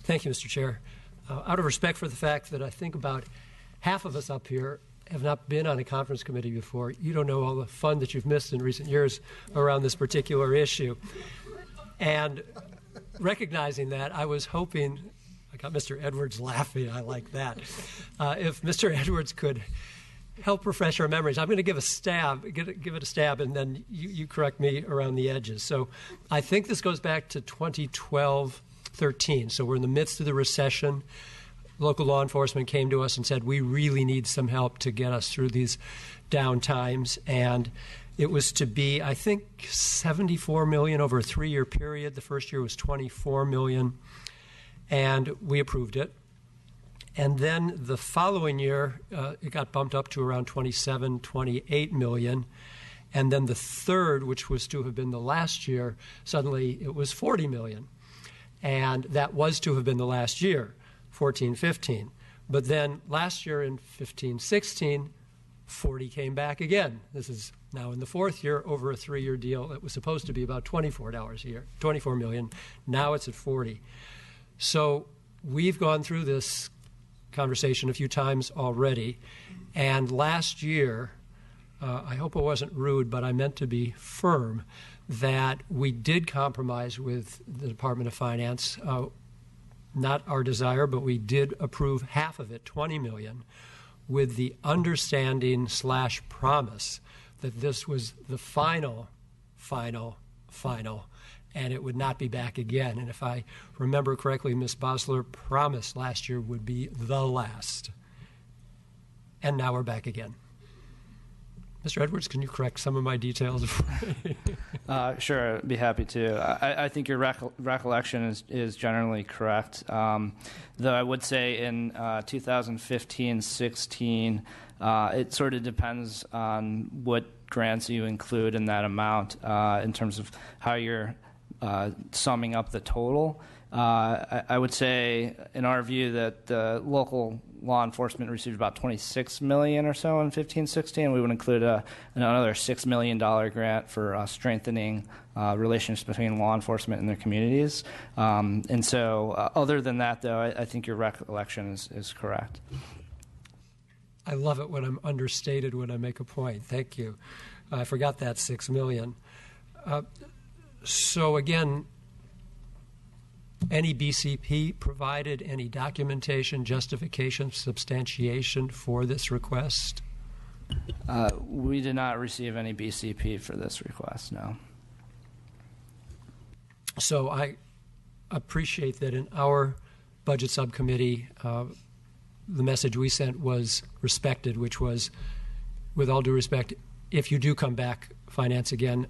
Thank you, Mr. Chair. Out of respect for the fact that I think about half of us up here have not been on a conference committee before, you don't know all the fun that you've missed in recent years around this particular issue. And recognizing that, I was hoping, I got Mr. Edwards laughing, I like that, if Mr. Edwards could help refresh our memories. I'm going to give it a stab, and then you correct me around the edges. So I think this goes back to 2012-13. So we're in the midst of the recession. Local law enforcement came to us and said, we really need some help to get us through these down times. And it was to be, I think, $74 million over a 3-year period. The first year was $24 million, and we approved it. And then the following year, it got bumped up to around $27, $28 million. And then the third, which was to have been the last year, suddenly it was $40 million. And that was to have been the last year, 14-15. But then last year in 15-16, 40 came back again. This is now in the fourth year over a 3-year deal. It was supposed to be about $24 a year, $24 million. Now it's at 40. So we've gone through this conversation a few times already, and last year, I hope I wasn't rude, but I meant to be firm, that we did compromise with the Department of Finance, not our desire, but we did approve half of it, $20 million, with the understanding / promise that this was the final, and it would not be back again. And if I remember correctly, Ms. Bosler promised last year would be the last. And now we're back again. Mr. Edwards, can you correct some of my details? Sure, I'd be happy to. I think your recollection is generally correct. Though I would say in 2015-16, it sort of depends on what grants you include in that amount in terms of how you're summing up the total. I would say, in our view, that the local law enforcement received about $26 million or so in 15-16. We would include another $6 million grant for strengthening relations between law enforcement and their communities. And so, other than that, though, I think your recollection is correct. I love it when I'm understated when I make a point. Thank you. I forgot that $6 million. So again, any BCP provided any documentation, justification, substantiation for this request? We did not receive any BCP for this request, no. So I appreciate that in our budget subcommittee, the message we sent was respected, which was, with all due respect, if you do come back, finance again,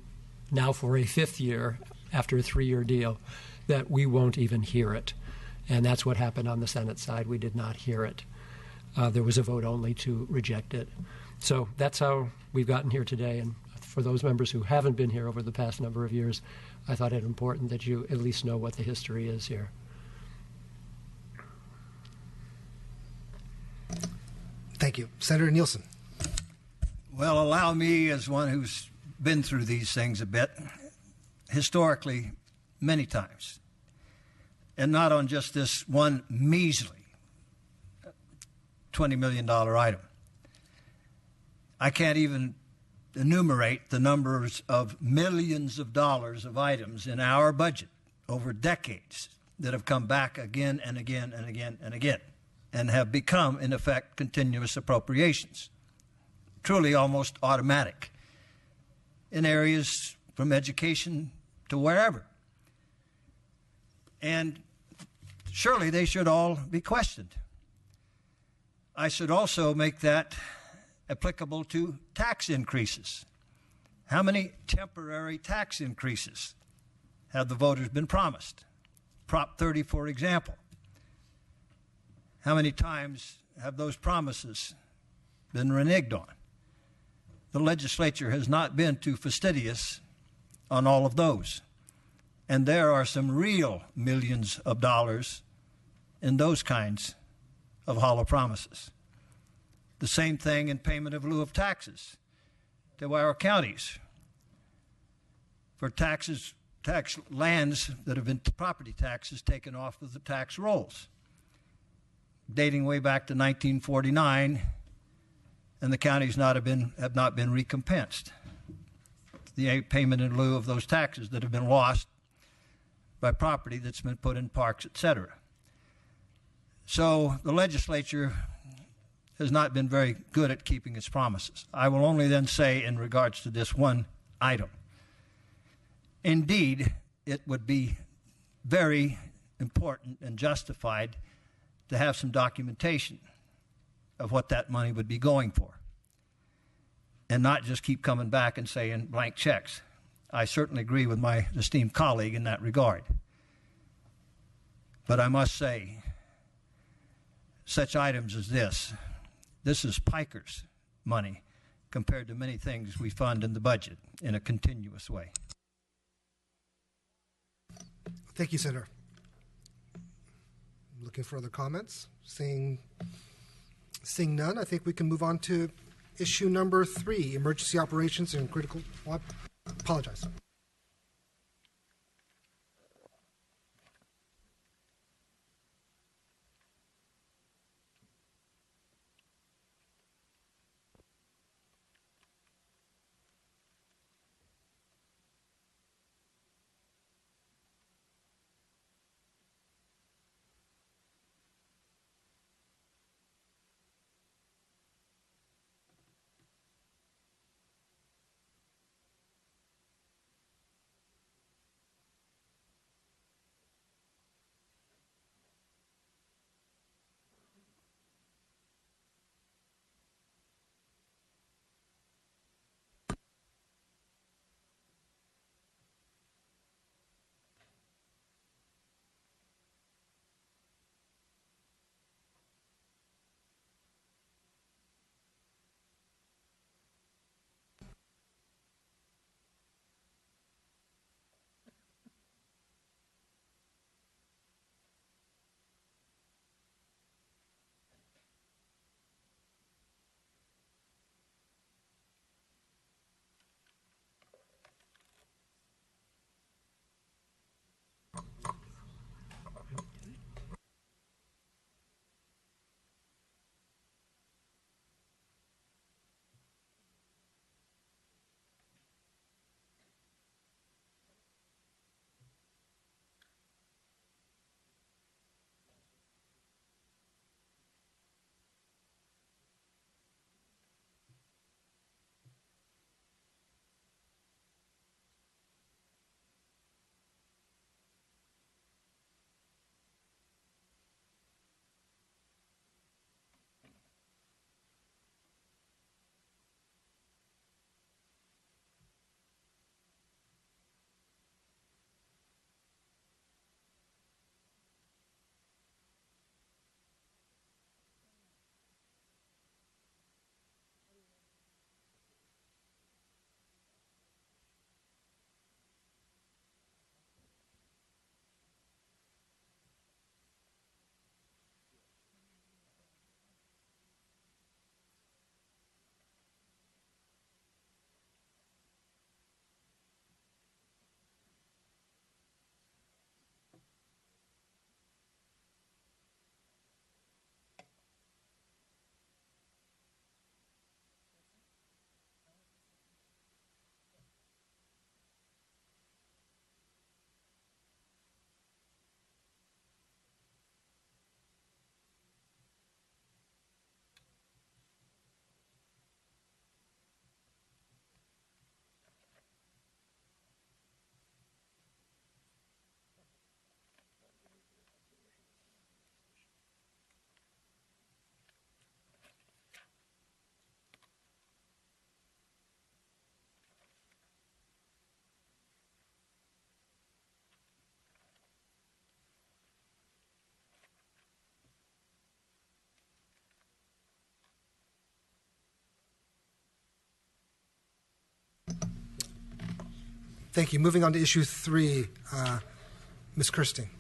now for a 5th year after a 3-year deal, that we won't even hear it. And that's what happened on the Senate side. We did not hear it. There was a vote only to reject it. So that's how we've gotten here today. And for those members who haven't been here over the past number of years, I thought it important that you at least know what the history is here. Thank you. Senator Nielsen. Well, allow me, as one who's been through these things a bit, historically, many times, and not on just this one measly $20 million item. I can't even enumerate the numbers of millions of dollars of items in our budget over decades that have come back again and again and again and again and have become, in effect, continuous appropriations, truly almost automatic, in areas from education to wherever. And surely they should all be questioned. I should also make that applicable to tax increases. How many temporary tax increases have the voters been promised? Prop 30, for example. How many times have those promises been reneged on? The legislature has not been too fastidious on all of those. And there are some real millions of dollars in those kinds of hollow promises. The same thing in payment of lieu of taxes to our counties for taxes tax lands that have been property taxes taken off of the tax rolls, dating way back to 1949, and the counties have not been recompensed. The payment in lieu of those taxes that have been lost by property that's been put in parks, etc. So the legislature has not been very good at keeping its promises. I will only then say in regards to this one item, indeed, it would be very important and justified to have some documentation of what that money would be going for, and not just keep coming back and saying blank checks. I certainly agree with my esteemed colleague in that regard. But I must say, such items as this is pikers' money compared to many things we fund in the budget in a continuous way. Thank you, Senator. Looking for other comments? Seeing none, I think we can move on to issue number 3, emergency operations and critical. Well, I apologize. Thank you. Moving on to issue 3, Ms. Kirsting.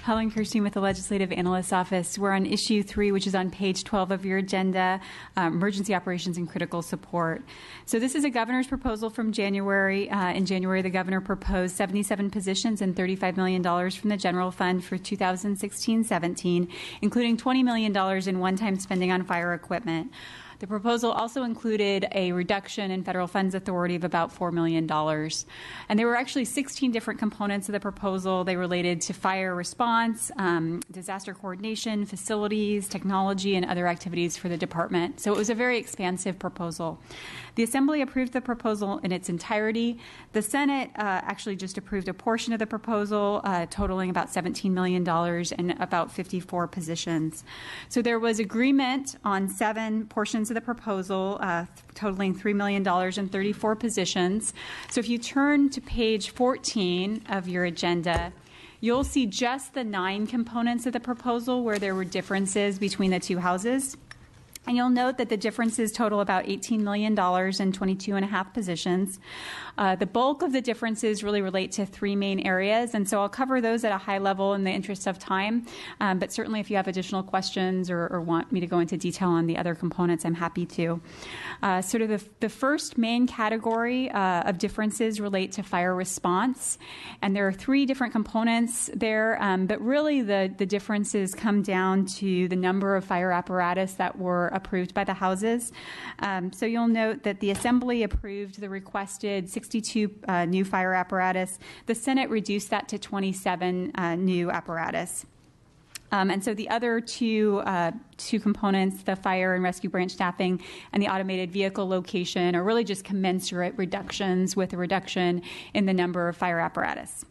Helen Kirstein with the Legislative Analyst's Office. We're on issue 3, which is on page 12 of your agenda, emergency operations and critical support. So this is a governor's proposal from January. In January, the governor proposed 77 positions and $35 million from the general fund for 2016-17, including $20 million in one-time spending on fire equipment. The proposal also included a reduction in federal funds authority of about $4 million. And there were actually 16 different components of the proposal. They related to fire response, disaster coordination, facilities, technology, and other activities for the department. So it was a very expansive proposal. The Assembly approved the proposal in its entirety. The Senate actually just approved a portion of the proposal, totaling about $17 million and about 54 positions. So there was agreement on 7 portions of the proposal, totaling $3 million and 34 positions. So if you turn to page 14 of your agenda, you'll see just the 9 components of the proposal where there were differences between the two houses. And you'll note that the differences total about $18 million and 22.5 positions. The bulk of the differences really relate to 3 main areas, and so I'll cover those at a high level in the interest of time. But certainly if you have additional questions or want me to go into detail on the other components, I'm happy to. Sort of the first main category of differences relate to fire response, and there are 3 different components there, but really the differences come down to the number of fire apparatus that were approved by the houses. So you'll note that the Assembly approved the requested 62 new fire apparatus. The Senate reduced that to 27 new apparatus. And so the other two components, the fire and rescue branch staffing and the automated vehicle location, are really just commensurate reductions with a reduction in the number of fire apparatus.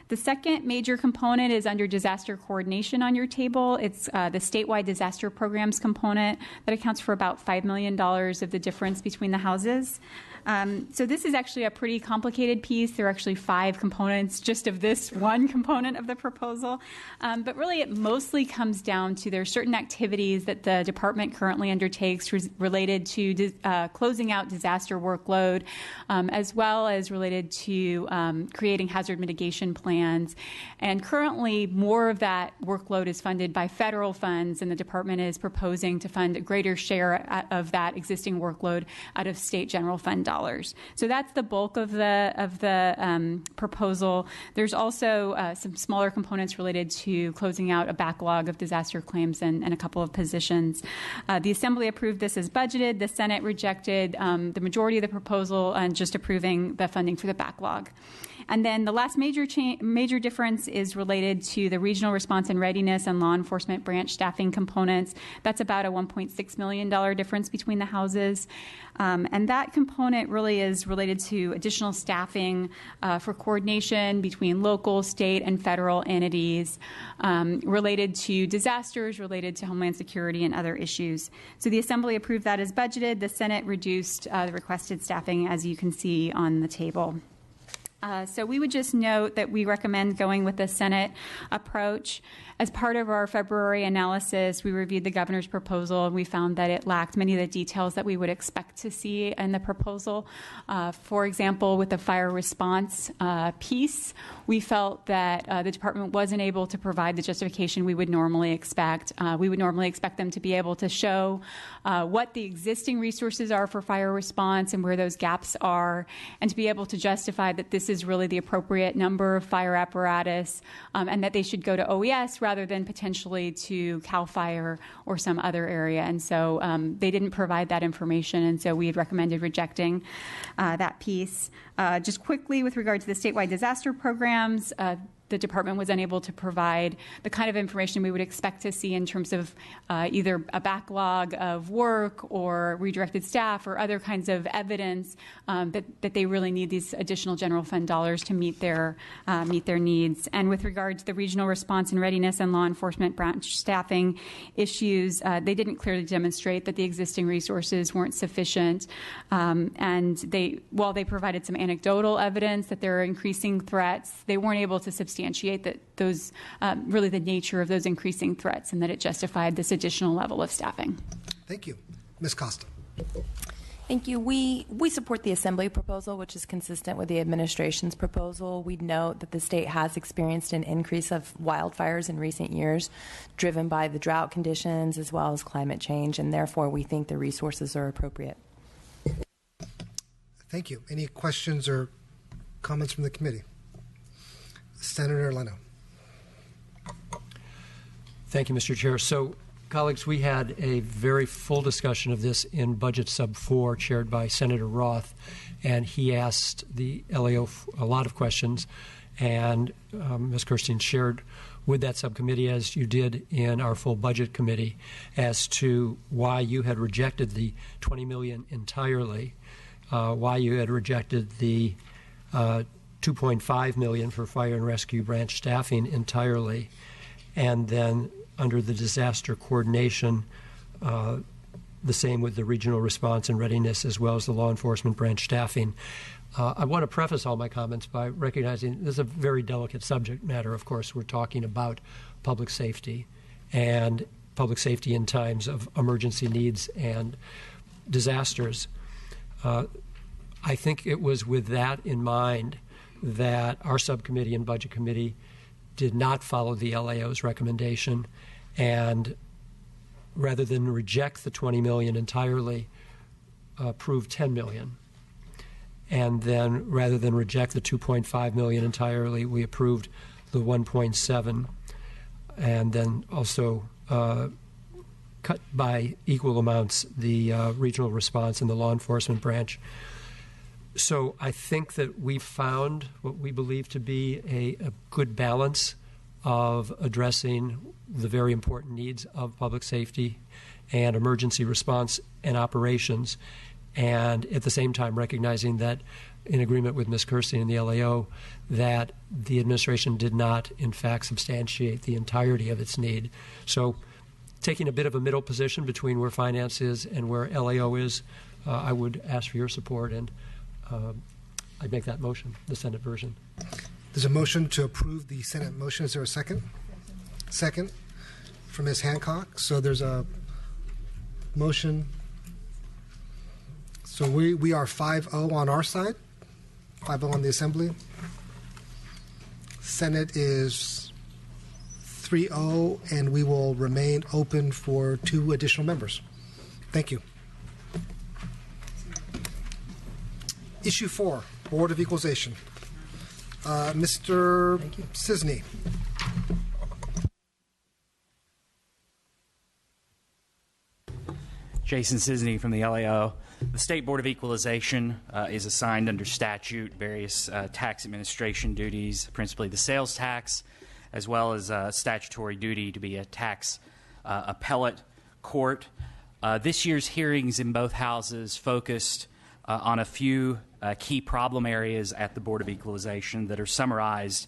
The second major component is under disaster coordination on your table. It's the statewide disaster programs component that accounts for about $5 million of the difference between the houses. So this is actually a pretty complicated piece. There are actually 5 components just of this one component of the proposal. But really it mostly comes down to there are certain activities that the department currently undertakes related to closing out disaster workload, as well as related to creating hazard mitigation plans. And currently more of that workload is funded by federal funds, and the department is proposing to fund a greater share of that existing workload out of state general fund dollars. So that's the bulk of the proposal. There's also some smaller components related to closing out a backlog of disaster claims and a couple of positions. The Assembly approved this as budgeted. The Senate rejected the majority of the proposal and just approving the funding for the backlog. And then the last major difference is related to the regional response and readiness and law enforcement branch staffing components. That's about a $1.6 million difference between the houses. And that component really is related to additional staffing for coordination between local, state, and federal entities related to disasters, related to Homeland Security, and other issues. So the Assembly approved that as budgeted. The Senate reduced the requested staffing, as you can see on the table. So we would just note that we recommend going with the Senate approach. As part of our February analysis, we reviewed the governor's proposal, and we found that it lacked many of the details that we would expect to see in the proposal. For example, with the fire response piece, we felt that the department wasn't able to provide the justification we would normally expect. We would normally expect them to be able to show what the existing resources are for fire response and where those gaps are, and to be able to justify that this is really the appropriate number of fire apparatus, and that they should go to OES rather than potentially to CAL FIRE or some other area. And so they didn't provide that information, and so we had recommended rejecting that piece. Just quickly, with regard to the statewide disaster programs, the department was unable to provide the kind of information we would expect to see in terms of either a backlog of work or redirected staff or other kinds of evidence that they really need these additional general fund dollars to meet their needs. And with regard to the regional response and readiness and law enforcement branch staffing issues, they didn't clearly demonstrate that the existing resources weren't sufficient. And while they provided some anecdotal evidence that there are increasing threats, they weren't able to substantiate that those really the nature of those increasing threats, and that it justified this additional level of staffing. Thank you. Ms. Costa. Thank you. We support the Assembly proposal, which is consistent with the administration's proposal. We note that the state has experienced an increase of wildfires in recent years, driven by the drought conditions as well as climate change, and therefore we think the resources are appropriate. Thank you. Any questions or comments from the committee? Senator Leno. Thank you, Mr. Chair. So, colleagues, we had a very full discussion of this in Budget Sub 4, chaired by Senator Roth, and he asked the LAO a lot of questions, and Ms. Kirstein shared with that subcommittee, as you did in our full budget committee, as to why you had rejected the $20 million entirely, why you had rejected the $2.5 million for fire and rescue branch staffing entirely, and then under the disaster coordination, the same with the regional response and readiness, as well as the law enforcement branch staffing. I want to preface all my comments by recognizing this is a very delicate subject matter. Of course, we're talking about public safety and public safety in times of emergency needs and disasters. I think it was with that in mind that our subcommittee and budget committee did not follow the LAO's recommendation, and rather than reject the $20 million entirely, approved $10 million. And then rather than reject the $2.5 million entirely, we approved the $1.7, and then also cut by equal amounts the regional response and the law enforcement branch. So I think that we've found what we believe to be a good balance of addressing the very important needs of public safety and emergency response and operations, and at the same time recognizing that, in agreement with Ms. Kirstein and the LAO, that the administration did not, in fact, substantiate the entirety of its need. So taking a bit of a middle position between where finance is and where LAO is, I would ask for your support, and I'd make that motion, the Senate version. There's a motion to approve the Senate motion. Is there a second? Second from Ms. Hancock. So there's a motion. So we are 5-0 on our side, 5-0 on the Assembly. Senate is 3-0, and we will remain open for 2 additional members. Thank you. Issue 4, Board of Equalization. Mr. Cisney. Jason Cisney from the LAO. The State Board of Equalization is assigned under statute various tax administration duties, principally the sales tax, as well as statutory duty to be a tax appellate court. This year's hearings in both houses focused on a few key problem areas at the Board of Equalization that are summarized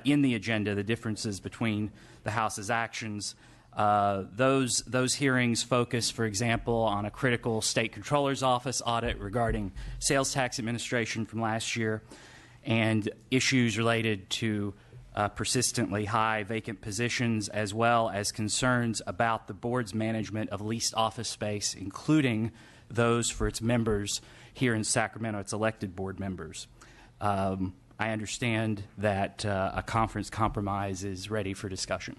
in the agenda, the differences between the House's actions. Those hearings focus, for example, on a critical State Controller's Office audit regarding sales tax administration from last year, and issues related to persistently high vacant positions, as well as concerns about the Board's management of leased office space, including those for its members here in Sacramento, its elected board members. I understand that a conference compromise is ready for discussion.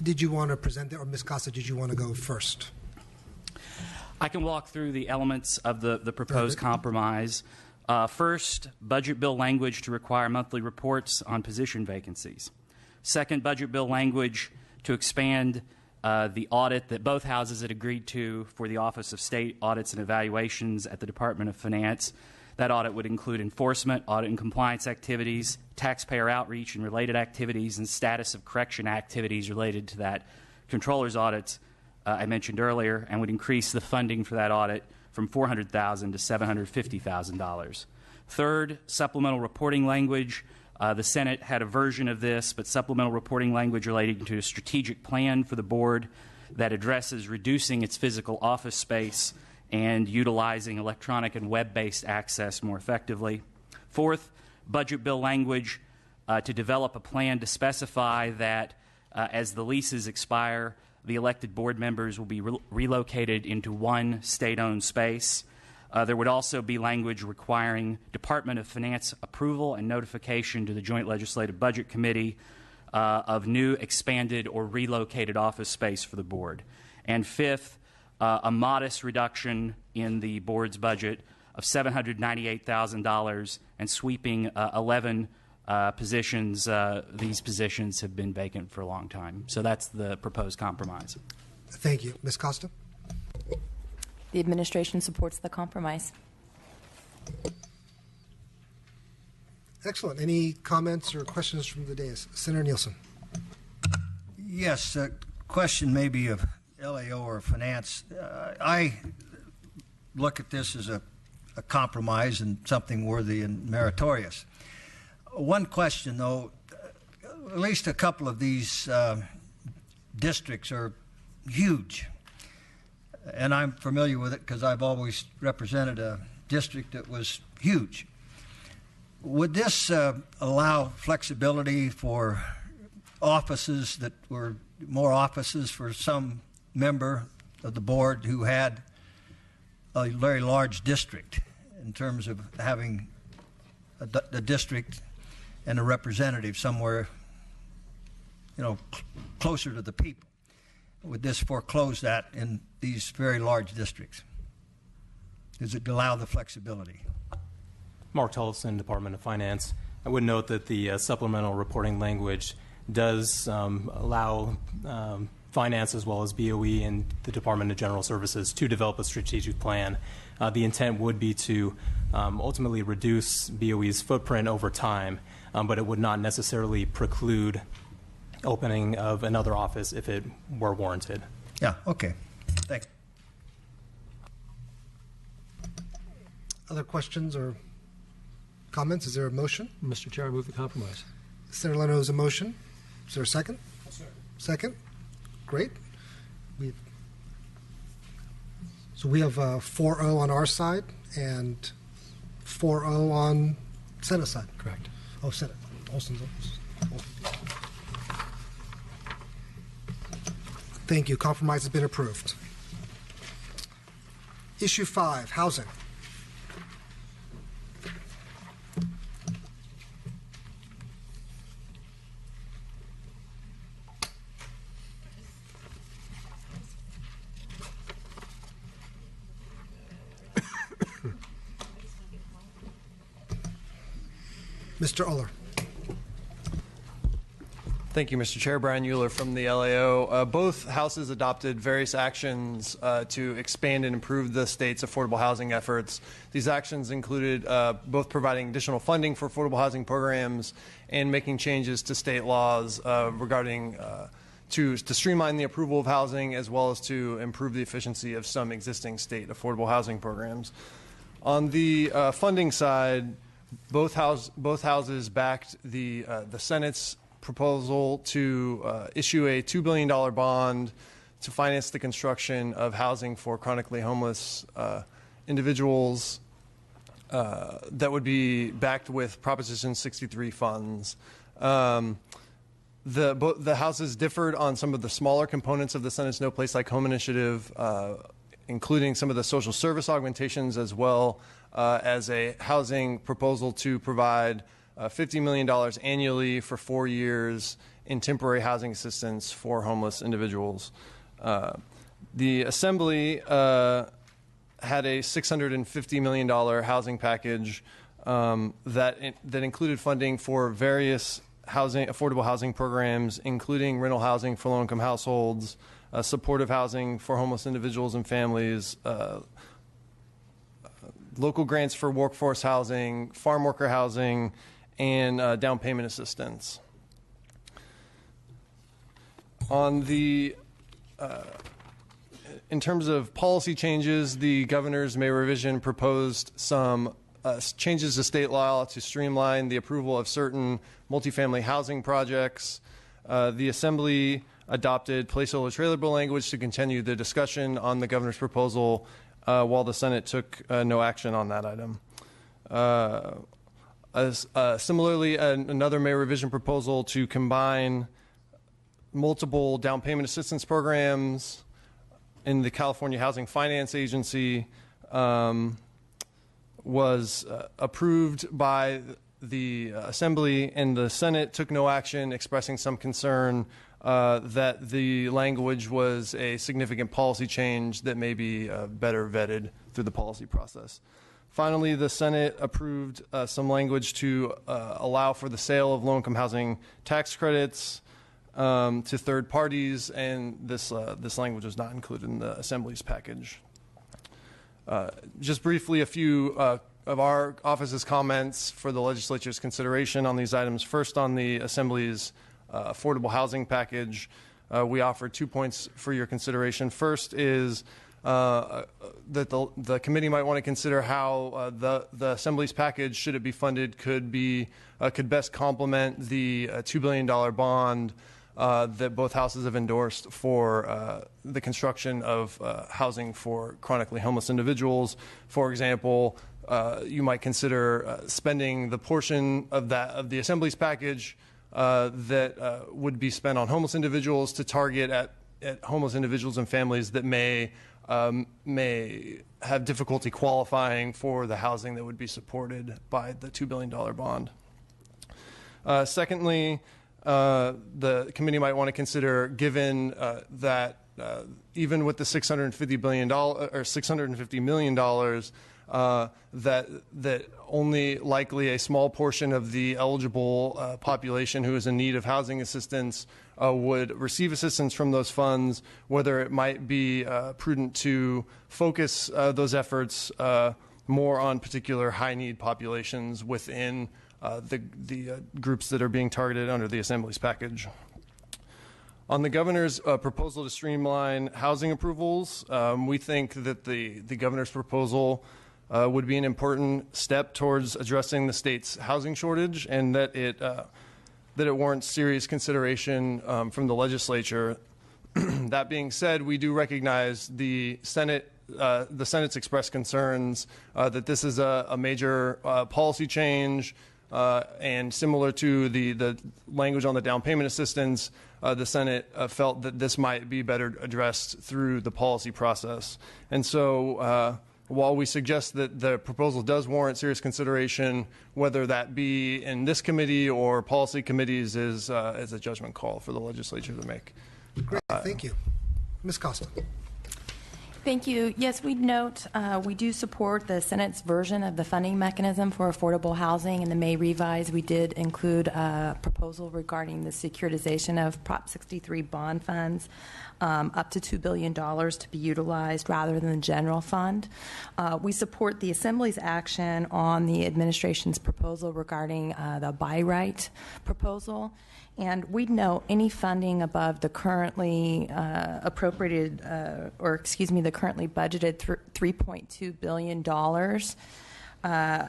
Did you want to present that, or Ms. Casa, did you want to go first? I can walk through the elements of the proposed compromise. First, budget bill language to require monthly reports on position vacancies. Second, budget bill language to expand the audit that both houses had agreed to for the Office of State Audits and Evaluations at the Department of Finance. That audit would include enforcement, audit and compliance activities, taxpayer outreach and related activities, and status of correction activities related to that controller's audits I mentioned earlier, and would increase the funding for that audit from $400,000 to $750,000. Third, supplemental reporting language. The Senate had a version of this, but supplemental reporting language relating to a strategic plan for the board that addresses reducing its physical office space and utilizing electronic and web-based access more effectively. Fourth, budget bill language to develop a plan to specify that as the leases expire, the elected board members will be relocated into one state-owned space. There would also be language requiring Department of Finance approval and notification to the Joint Legislative Budget Committee of new expanded or relocated office space for the board. And fifth, a modest reduction in the board's budget of $798,000 and sweeping 11 positions. These positions have been vacant for a long time. So that's the proposed compromise. Thank you. Ms. Costa? The administration supports the compromise. Excellent. Any comments or questions from the dais? Senator Nielsen. Yes, a question maybe of LAO or finance. I look at this as a compromise and something worthy and meritorious. One question, though, at least a couple of these districts are huge. And I'm familiar with it because I've always represented a district that was huge. Would this allow flexibility for offices that were more offices for some member of the board who had a very large district in terms of having a district and a representative somewhere, closer to the people? Would this foreclose that in these very large districts? Does it allow the flexibility? Mark Tollefson, Department of Finance. I would note that the supplemental reporting language does allow finance as well as BOE and the Department of General Services to develop a strategic plan. The intent would be to ultimately reduce BOE's footprint over time, but it would not necessarily preclude opening of another office if it were warranted. Yeah, okay. Thanks. Other questions or comments? Is there a motion? Mr. Chair, I move the compromise. Senator Leno has a motion. Is there a second? Second? Great. So we have 4-0 on our side and 4-0 on Senate side. Correct. Oh, Senate. Olson's. Thank you. Compromise has been approved. Issue 5, housing. Mr. Uller. Thank you, Mr. Chair. Brian Euler from the LAO. Both houses adopted various actions to expand and improve the state's affordable housing efforts. These actions included both providing additional funding for affordable housing programs and making changes to state laws regarding to streamline the approval of housing as well as to improve the efficiency of some existing state affordable housing programs. On the funding side, both houses backed the Senate's proposal to issue a $2 billion bond to finance the construction of housing for chronically homeless individuals that would be backed with Proposition 63 funds. The houses differed on some of the smaller components of the Senate's No Place Like Home initiative, including some of the social service augmentations as well as a housing proposal to provide $50 million annually for 4 years in temporary housing assistance for homeless individuals. The Assembly had a $650 million housing package that included funding for various affordable housing programs, including rental housing for low-income households, supportive housing for homeless individuals and families, local grants for workforce housing, farm worker housing, and down payment assistance. On the, in terms of policy changes, the governor's May revision proposed some changes to state law to streamline the approval of certain multifamily housing projects. The Assembly adopted placeholder trailer bill language to continue the discussion on the governor's proposal while the Senate took no action on that item. Similarly, another May revision proposal to combine multiple down payment assistance programs in the California Housing Finance Agency was approved by the Assembly, and the Senate took no action, expressing some concern that the language was a significant policy change that may be better vetted through the policy process. Finally, the Senate approved some language to allow for the sale of low-income housing tax credits to third parties, and this language was not included in the Assembly's package. Just briefly, a few of our office's comments for the legislature's consideration on these items. First, on the Assembly's affordable housing package, we offer 2 points for your consideration. First is that the committee might want to consider how the Assembly's package, should it be funded, could best complement the $2 billion bond that both houses have endorsed for the construction of housing for chronically homeless individuals. For example, you might consider spending the portion of the Assembly's package that would be spent on homeless individuals to target at homeless individuals and families that may have difficulty qualifying for the housing that would be supported by the $2 billion bond. Secondly, the committee might want to consider, given that even with the $650 million, that only likely a small portion of the eligible population who is in need of housing assistance would receive assistance from those funds, whether it might be prudent to focus those efforts more on particular high-need populations within the groups that are being targeted under the Assembly's package. On the governor's proposal to streamline housing approvals, we think that the governor's proposal would be an important step towards addressing the state's housing shortage, and that it warrants serious consideration from the legislature. That being said, we do recognize the Senate's expressed concerns that this is a major policy change, and similar to the language on the down payment assistance, the Senate felt that this might be better addressed through the policy process. And so while we suggest that the proposal does warrant serious consideration, whether that be in this committee or policy committees is a judgment call for the legislature to make. Great, thank you. Ms. Costa. Thank you. Yes, we note we do support the Senate's version of the funding mechanism for affordable housing. In the May revise, we did include a proposal regarding the securitization of Prop 63 bond funds up to $2 billion to be utilized rather than the general fund. We support the Assembly's action on the administration's proposal regarding the buy right proposal. And we note any funding above the currently the currently budgeted $3.2 billion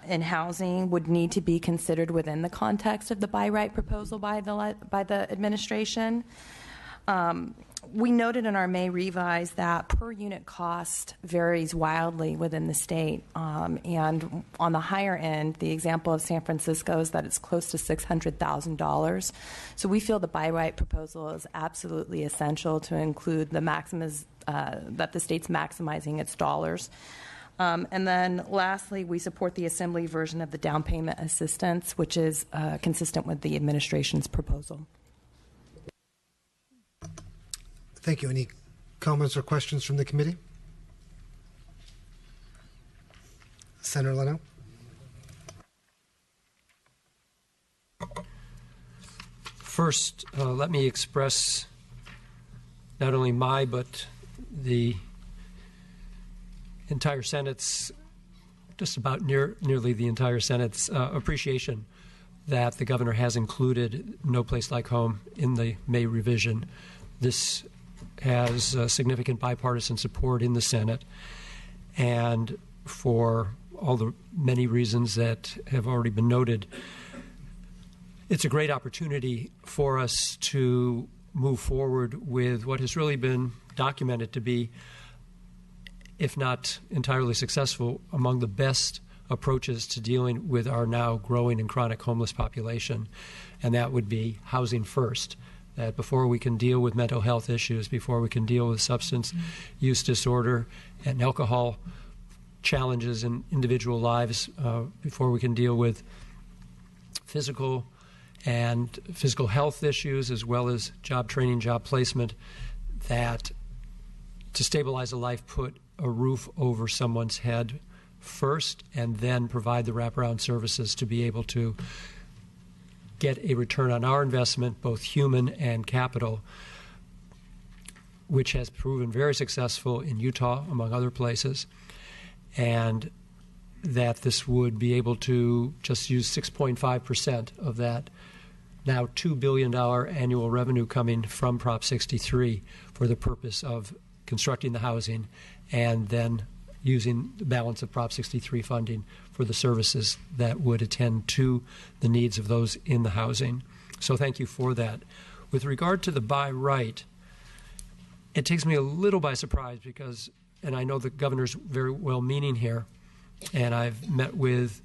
in housing would need to be considered within the context of the buy right proposal by the administration. We noted in our May revise that per unit cost varies wildly within the state. And on the higher end, the example of San Francisco is that it's close to $600,000. So we feel the buy right proposal is absolutely essential to include the that the state's maximizing its dollars. And then lastly, we support the Assembly version of the down payment assistance, which is consistent with the administration's proposal. Thank you. Any comments or questions from the committee? Senator Leno. First, let me express not only my but the entire Senate's, just about nearly the entire Senate's appreciation that the governor has included No Place Like Home in the May revision. This has significant bipartisan support in the Senate, and for all the many reasons that have already been noted, it's a great opportunity for us to move forward with what has really been documented to be, if not entirely successful, among the best approaches to dealing with our now growing and chronic homeless population, and that would be housing first. that before we can deal with mental health issues, before we can deal with substance use disorder and alcohol challenges in individual lives, before we can deal with physical health issues as well as job training, job placement, that to stabilize a life, put a roof over someone's head first and then provide the wraparound services to be able to get a return on our investment, both human and capital, which has proven very successful in Utah, among other places, and that this would be able to just use 6.5% of that now $2 billion annual revenue coming from Prop 63 for the purpose of constructing the housing and then using the balance of Prop 63 funding for the services that would attend to the needs of those in the housing. So thank you for that. With regard to the by right, it takes me a little by surprise because, and I know the governor's very well-meaning here, and I've met with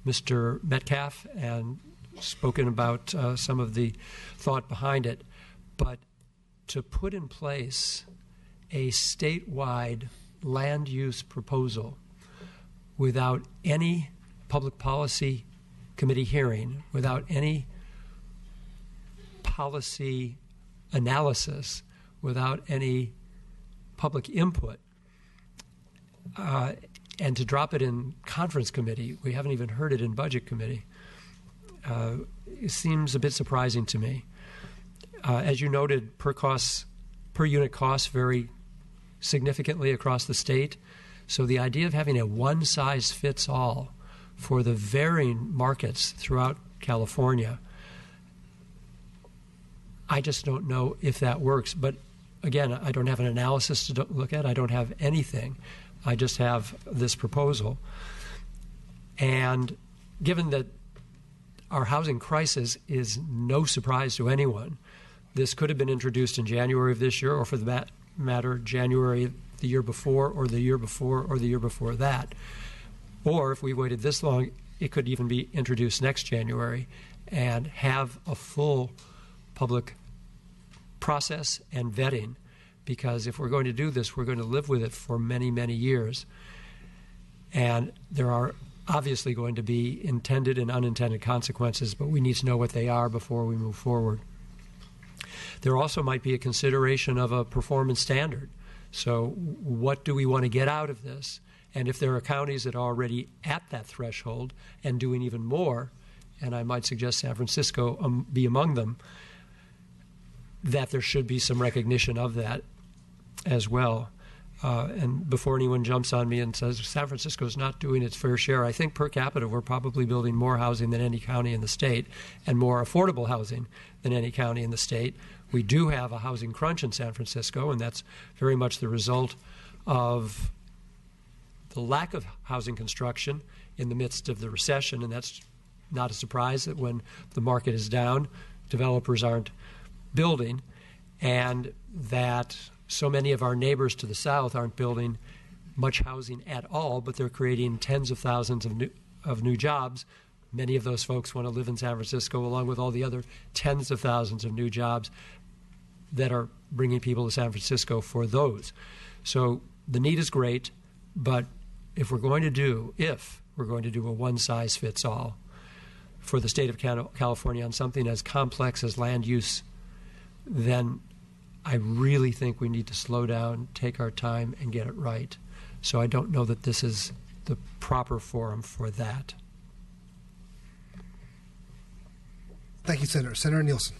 Mr. Metcalf and spoken about some of the thought behind it, but to put in place a statewide land use proposal without any public policy committee hearing, without any policy analysis, without any public input, and to drop it in conference committee, we haven't even heard it in budget committee, it seems a bit surprising to me. As you noted, per unit costs vary significantly across the state. So the idea of having a one-size-fits-all for the varying markets throughout California, I just don't know if that works. But again, I don't have an analysis to look at. I don't have anything. I just have this proposal. And given that our housing crisis is no surprise to anyone, this could have been introduced in January of this year, or for that matter, January the year before, or the year before, or the year before that. Or if we waited this long, it could even be introduced next January and have a full public process and vetting. Because if we're going to do this, we're going to live with it for many, many years. And there are obviously going to be intended and unintended consequences, but we need to know what they are before we move forward. There also might be a consideration of a performance standard. So what do we want to get out of this? And if there are counties that are already at that threshold and doing even more, and I might suggest San Francisco be among them, that there should be some recognition of that as well. And before anyone jumps on me and says San Francisco is not doing its fair share, I think per capita we're probably building more housing than any county in the state and more affordable housing than any county in the state. We do have a housing crunch in San Francisco, and that's very much the result of the lack of housing construction in the midst of the recession, and that's not a surprise that when the market is down, developers aren't building, and that so many of our neighbors to the south aren't building much housing at all, but they're creating tens of thousands of new jobs. Many of those folks want to live in San Francisco, along with all the other tens of thousands of new jobs that are bringing people to San Francisco for those. So the need is great, but if we're going to do a one-size-fits-all for the state of California on something as complex as land use, then I really think we need to slow down, take our time, and get it right. So I don't know that this is the proper forum for that. Thank you, Senator. Senator Nielsen.